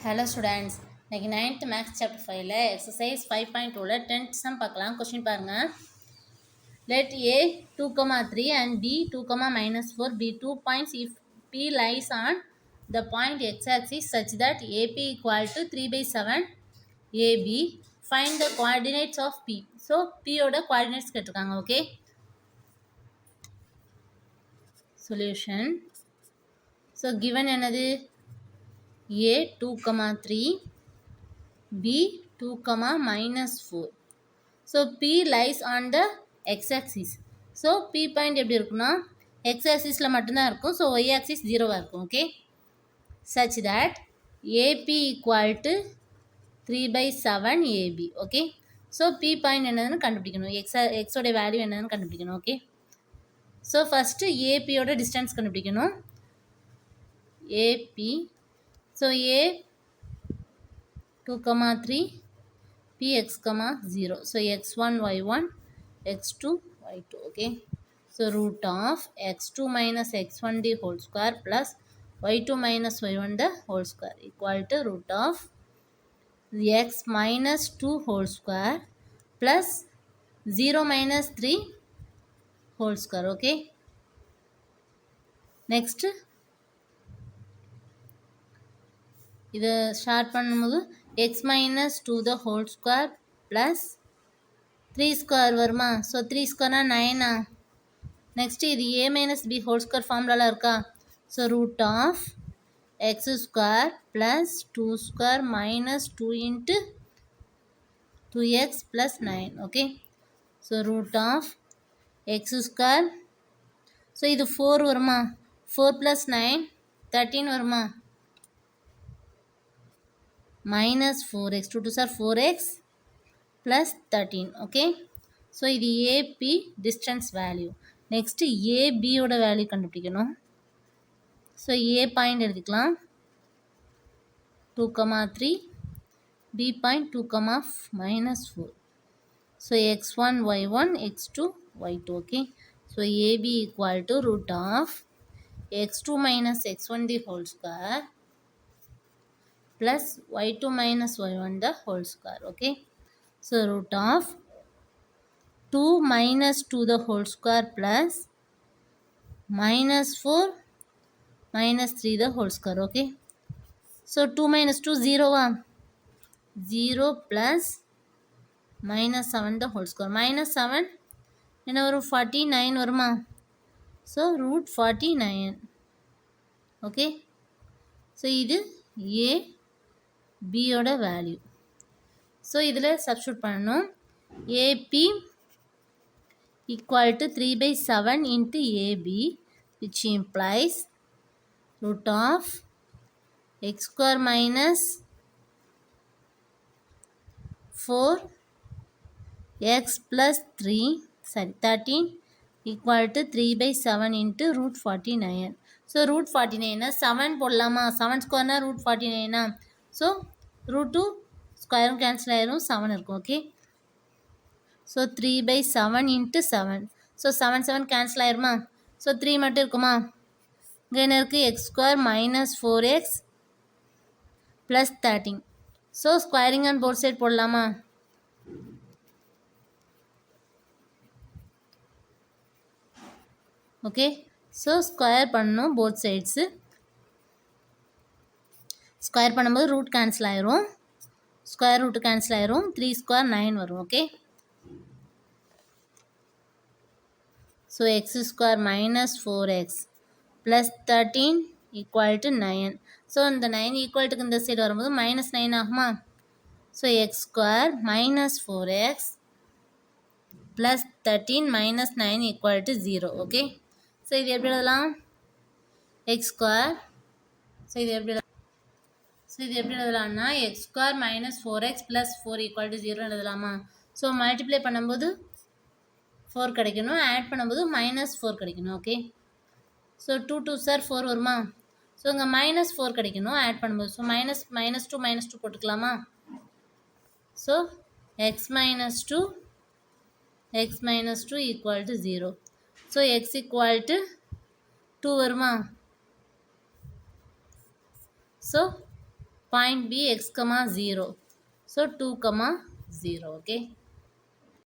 Hello students, இன்னைக்கு 9th Maths Chapter 5ல exercise 5.2ல 10th sum பார்க்கலாம். question பாருங்க. Let A 2,3 and B 2, -4 be 2 points if P lies on the point x-axis such that AP equal to 3/7 AB. Find the coordinates of P. So P ஓட coordinates கேட்டிருக்காங்க. Okay. Solution. So given என்னது A 2,3 B 2, -4. So P lies on the x-axis. So P point எப்படி இருக்குன்னா x-axisல மட்டும்தான் இருக்கும். So y-axis 0 இருக்கும். Okay. Such that AP equal to 3/7 AB. Okay. So P point என்னதுன்னு கண்டுபிடிக்கணும். x ஓட வேல்யூ என்னதுன்னு கண்டுபிடிக்கணும். Okay. So first AP ஓட distance கண்டுபிடிக்கணும். AP. So A 2, 3 Px, 0. So x1, y1, x2, y2. Okay. So root of x2 minus x1 the whole square plus y2 minus y1 the whole square equal to root of x minus 2 whole square plus 0 minus 3 whole square. Okay. Next, இது short பண்ணும்போது x minus 2 the whole square plus 3 square வருமா. So 3 ஸ்கொயர்னா 9. Next இது a minus b whole square ஃபார்முலாவில் இருக்கா. So root of x square plus 2 square minus 2 into 2x plus 9. Okay. So root of x square. So இது 4 வருமா. 4 + 9 13 வருமா. minus 4x 2 2s are 4x plus 13. Okay. So இது AP distance value. Next AB ஓட value கண்டுபிடிக்கணும். So A point எடுத்துக்கலாம் 2, 3 B point 2, -4. So x1 y1 x2 y2. Okay. So AB equal to root of x2 minus x1 the whole square plus y2 minus y1 the whole square. Okay. So root of 2 minus 2 the whole square plus minus 4 minus 3 the whole square. Okay. So 2 minus 2 0 0 plus minus 7 the whole square. Minus 7 என்ன வரும் 49 வருமா. So root 49. Okay. So இது A B ஓட value. So இதில் substitute பண்ணணும். AP equal to 3/7 into AB which implies root of x square minus 4x plus 13 equal to 3/7 into root 49. So root 49 7 போடலாமா. 7 ஸ்கொயர்னா root 49. So root 2 ஸ்கொயரும் cancel ஆயிரும் 7 இருக்கும். Okay. So 3/7 into 7. So 7 7 cancel ஆயிருமா. So 3 மட்டும் இருக்குமா. இங்கே என்ன இருக்குது x square minus 4x plus 13. So squaring on both side போடலாமா. ஓகே. ஸோ ஸ்கொயர் பண்ணணும் போத் சைட்ஸு. ஸ்கொயர் பண்ணும்போது ரூட் கேன்சல் ஆயிரும். ஸ்கொயர் ரூட்டு கேன்சல் ஆயிரும். 3 ஸ்கொயர் 9 வரும். Okay. So x square minus 4x plus 13 equal to 9. So இந்த 9 ஈக்குவல்ட்டுக்கு இந்த side வரும்போது -9 ஆகுமா. So x square minus 4x plus 13 minus 9 equal to 0. Okay. So இது எப்படி எழுதலாம். X square. ஸோ இது எப்படி எழுதலாம்னா x square minus 4x plus 4 equal to 0 எழுதலாமா. ஸோ மல்டிப்ளை பண்ணும்போது 4 கிடைக்கணும். ஆட் பண்ணும்போது -4 கிடைக்கணும். ஓகே. ஸோ 2 2s are 4 வருமா. ஸோ இங்கே -4 கிடைக்கணும் ஆட் பண்ணும்போது. ஸோ -2 போட்டுக்கலாமா. So x minus 2 equal to 0. So x equal to 2 வருமா. So point B x comma 0. So 2 comma 0. Okay.